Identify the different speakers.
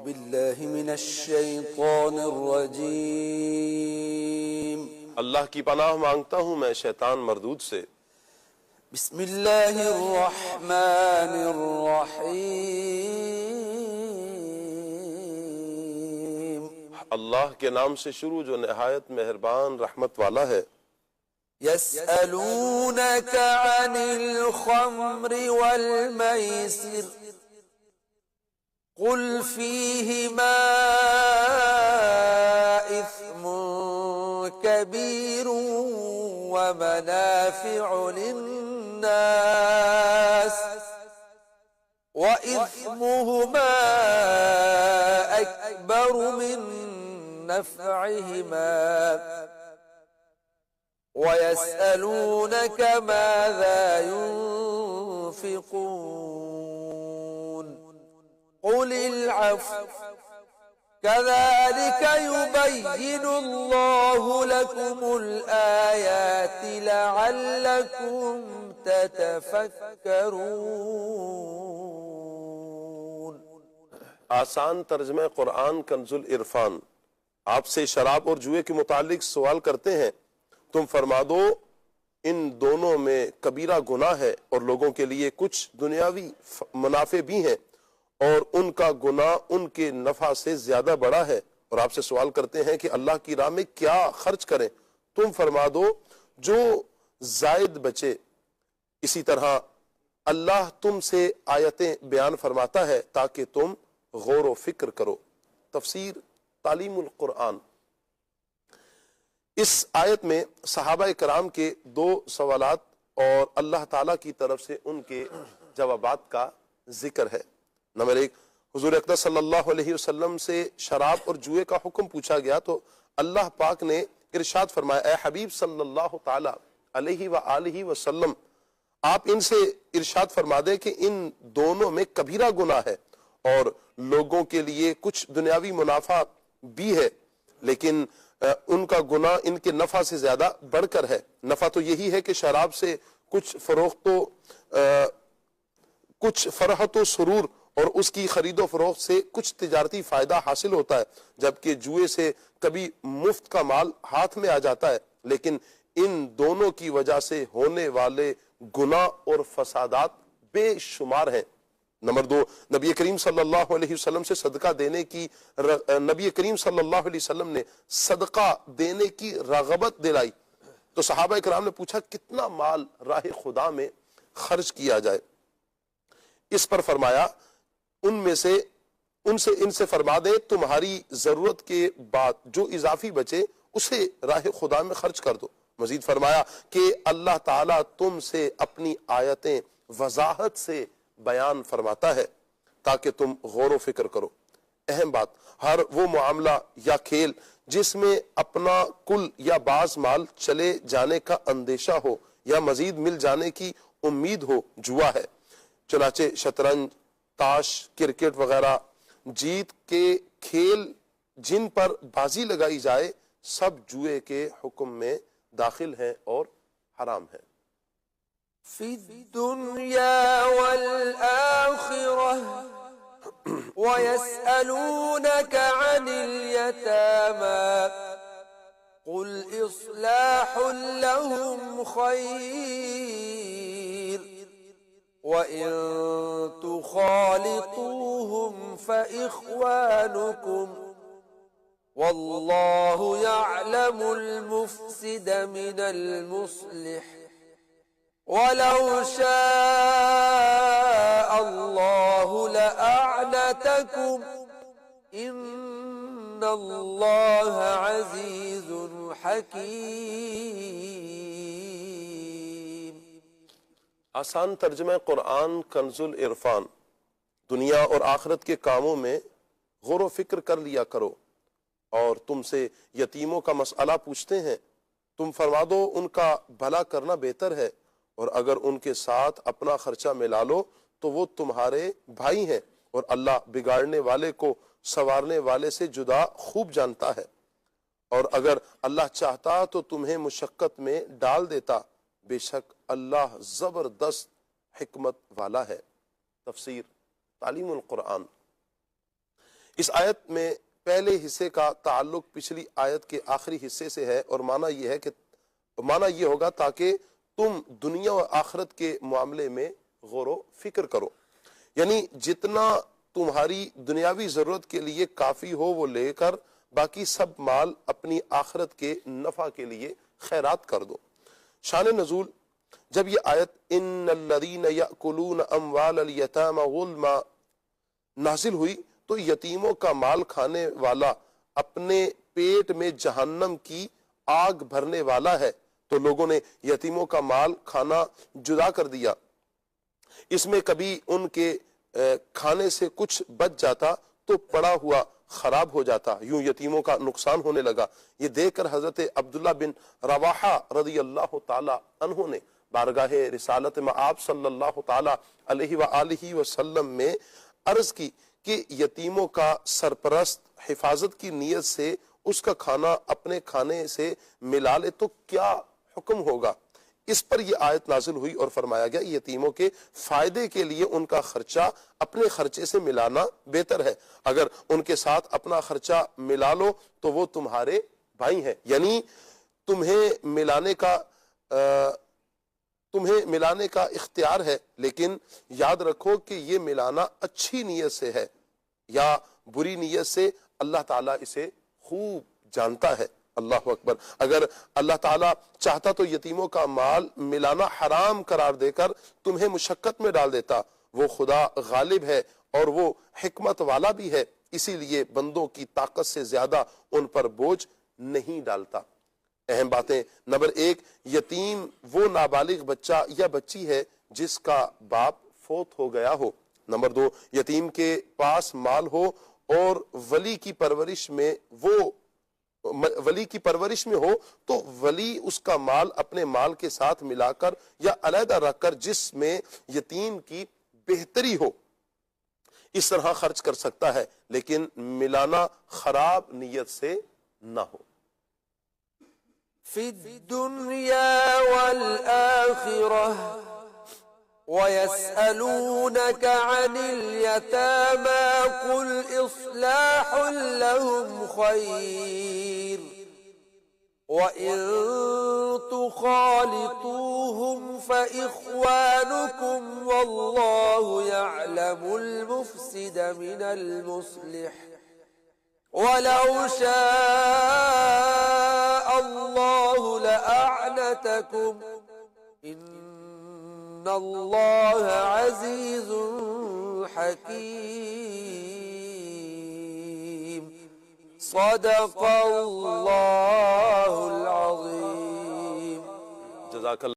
Speaker 1: بالله من الشيطان الرجيم
Speaker 2: اللہ کی پناہ مانگتا ہوں میں شیطان مردود سے۔
Speaker 1: بسم الله الرحمن الرحيم
Speaker 2: اللہ کے نام سے شروع جو نہایت مہربان رحمت والا ہے۔
Speaker 1: يسألونك عن الخمر والميسر قل فيهما إثم كبير ومنافع للناس وإثمهما أكبر من نفعهما ويسألونك ماذا ينفقون قل العفو كذلك يبين الله لكم الآيات لعلكم تتفكرون۔
Speaker 2: آسان ترجمہ قرآن کنز العرفان۔ آپ سے شراب اور جوئے کے متعلق سوال کرتے ہیں، تم فرما دو ان دونوں میں کبیرہ گناہ ہے اور لوگوں کے لیے کچھ دنیاوی منافع بھی ہیں، اور ان کا گناہ ان کے نفع سے زیادہ بڑا ہے۔ اور آپ سے سوال کرتے ہیں کہ اللہ کی راہ میں کیا خرچ کریں، تم فرما دو جو زائد بچے۔ اسی طرح اللہ تم سے آیتیں بیان فرماتا ہے تاکہ تم غور و فکر کرو۔ تفسیر تعلیم القرآن۔ اس آیت میں صحابہ کرام کے دو سوالات اور اللہ تعالیٰ کی طرف سے ان کے جوابات کا ذکر ہے۔ نمبر 1، حضور اقدس صلی اللہ علیہ وسلم سے شراب اور جوئے کا حکم پوچھا گیا تو اللہ پاک نے ارشاد فرمایا، اے حبیب صلی اللہ تعالیٰ علیہ وآلہ وسلم، آپ ان سے ارشاد فرما دیں کہ ان دونوں میں کبیرہ گناہ ہے اور لوگوں کے لیے کچھ دنیاوی منافع بھی ہے، لیکن ان کا گناہ ان کے نفع سے زیادہ بڑھ کر ہے۔ نفع تو یہی ہے کہ شراب سے کچھ فرحت و سرور اور اس کی خرید و فروخت سے کچھ تجارتی فائدہ حاصل ہوتا ہے، جبکہ جوئے سے کبھی مفت کا مال ہاتھ میں آ جاتا ہے، لیکن ان دونوں کی وجہ سے ہونے والے گناہ اور فسادات بے شمار ہیں۔ نمبر 2، نبی کریم صلی اللہ علیہ وسلم سے صدقہ دینے کی نبی کریم صلی اللہ علیہ وسلم نے صدقہ دینے کی رغبت دلائی تو صحابہ کرام نے پوچھا کتنا مال راہ خدا میں خرچ کیا جائے؟ اس پر فرمایا ان سے فرما دے تمہاری ضرورت کے بعد جو اضافی بچے اسے راہ خدا میں خرچ کر دو۔ مزید فرمایا کہ اللہ تعالیٰ تم سے اپنی آیتیں وضاحت سے بیان فرماتا ہے تاکہ تم غور و فکر کرو۔ اہم بات، ہر وہ معاملہ یا کھیل جس میں اپنا کل یا بعض مال چلے جانے کا اندیشہ ہو یا مزید مل جانے کی امید ہو جوا ہے۔ چنانچہ شطرنج، تاش، کرکٹ وغیرہ جیت کے کھیل جن پر بازی لگائی جائے سب جوئے کے حکم میں داخل ہیں اور حرام ہیں۔
Speaker 1: فی الدنیا والآخرہ وَيَسْأَلُونَكَ عَنِ الْيَتَامَى قُلْ إِصْلَاحٌ لَهُمْ خَيْرٌ وَإِن تُخَالِطُوهُمْ فَإِخْوَانُكُمْ وَاللَّهُ يَعْلَمُ الْمُفْسِدَ مِنَ الْمُصْلِحِ وَلَوْ شَاءَ اللَّهُ لَأَعْنَتَكُمْ إِنَّ اللَّهَ عَزِيزٌ حَكِيمٌ۔
Speaker 2: آسان ترجمہ قرآن کنز العرفان۔ دنیا اور آخرت کے کاموں میں غور و فکر کر لیا کرو، اور تم سے یتیموں کا مسئلہ پوچھتے ہیں، تم فرما دو ان کا بھلا کرنا بہتر ہے، اور اگر ان کے ساتھ اپنا خرچہ ملا لو تو وہ تمہارے بھائی ہیں، اور اللہ بگاڑنے والے کو سنوارنے والے سے جدا خوب جانتا ہے، اور اگر اللہ چاہتا تو تمہیں مشقت میں ڈال دیتا، بے شک اللہ زبردست حکمت والا ہے۔ تفسیر تعلیم القرآن۔ اس آیت میں پہلے حصے کا تعلق پچھلی آیت کے آخری حصے سے ہے، اور معنی یہ ہے کہ معنی یہ ہوگا تاکہ تم دنیا و آخرت کے معاملے میں غور و فکر کرو، یعنی جتنا تمہاری دنیاوی ضرورت کے لیے کافی ہو وہ لے کر باقی سب مال اپنی آخرت کے نفع کے لیے خیرات کر دو۔ شان نزول، جب یہ آیت ان الذین یأکلون اموال الیتامی ظلما نازل ہوئی تو یتیموں کا مال کھانے والا اپنے پیٹ میں جہنم کی آگ بھرنے والا ہے، تو لوگوں نے یتیموں کا مال کھانا جدا کر دیا۔ اس میں کبھی ان کے کھانے سے کچھ بچ جاتا تو پڑا ہوا خراب ہو جاتا، یوں یتیموں کا نقصان ہونے لگا۔ یہ دیکھ کر حضرت عبداللہ بن رواحہ رضی اللہ تعالی عنہ نے بارگاہ رسالت میں آپ صلی اللہ تعالی علیہ وآلہ وسلم میں عرض کی کہ یتیموں کا سرپرست حفاظت کی نیت سے اس کا کھانا اپنے کھانے سے ملا لے تو کیا حکم ہوگا؟ اس پر یہ آیت نازل ہوئی اور فرمایا گیا یتیموں کے فائدے کے لیے ان کا خرچہ اپنے خرچے سے ملانا بہتر ہے، اگر ان کے ساتھ اپنا خرچہ ملا لو تو وہ تمہارے بھائی ہیں، یعنی تمہیں ملانے کا اختیار ہے، لیکن یاد رکھو کہ یہ ملانا اچھی نیت سے ہے یا بری نیت سے، اللہ تعالیٰ اسے خوب جانتا ہے۔ اللہ اکبر۔ اگر اللہ تعالیٰ چاہتا تو یتیموں کا مال ملانا حرام قرار دے کر تمہیں مشقت میں ڈال دیتا، وہ خدا غالب ہے اور وہ حکمت والا بھی ہے، اسی لیے بندوں کی طاقت سے زیادہ ان پر بوجھ نہیں ڈالتا۔ اہم باتیں، نمبر 1، یتیم وہ نابالغ بچہ یا بچی ہے جس کا باپ فوت ہو گیا ہو۔ نمبر 2، یتیم کے پاس مال ہو اور ولی کی پرورش میں ہو تو ولی اس کا مال اپنے مال کے ساتھ ملا کر یا علیحدہ رکھ کر جس میں یتیم کی بہتری ہو اس طرح خرچ کر سکتا ہے، لیکن ملانا خراب نیت سے نہ ہو۔
Speaker 1: فی الدنیا والآخرہ وَيَسْأَلُونَكَ عَنِ الْيَتَامَى قُلْ إِصْلَاحٌ لَهُمْ خَيْرٌ وَإِن تُخَالِطُوهُمْ فَإِخْوَانُكُمْ وَاللَّهُ يَعْلَمُ الْمُفْسِدَ مِنَ الْمُصْلِحِ وَلَوْ شَاءَ اللَّهُ لَأَعْنَتَكُمْ إِنَّ اللَّهَ عَزِيزٌ حَكِيمٌ صدق اللہ العظیم۔
Speaker 2: جزاک اللہ۔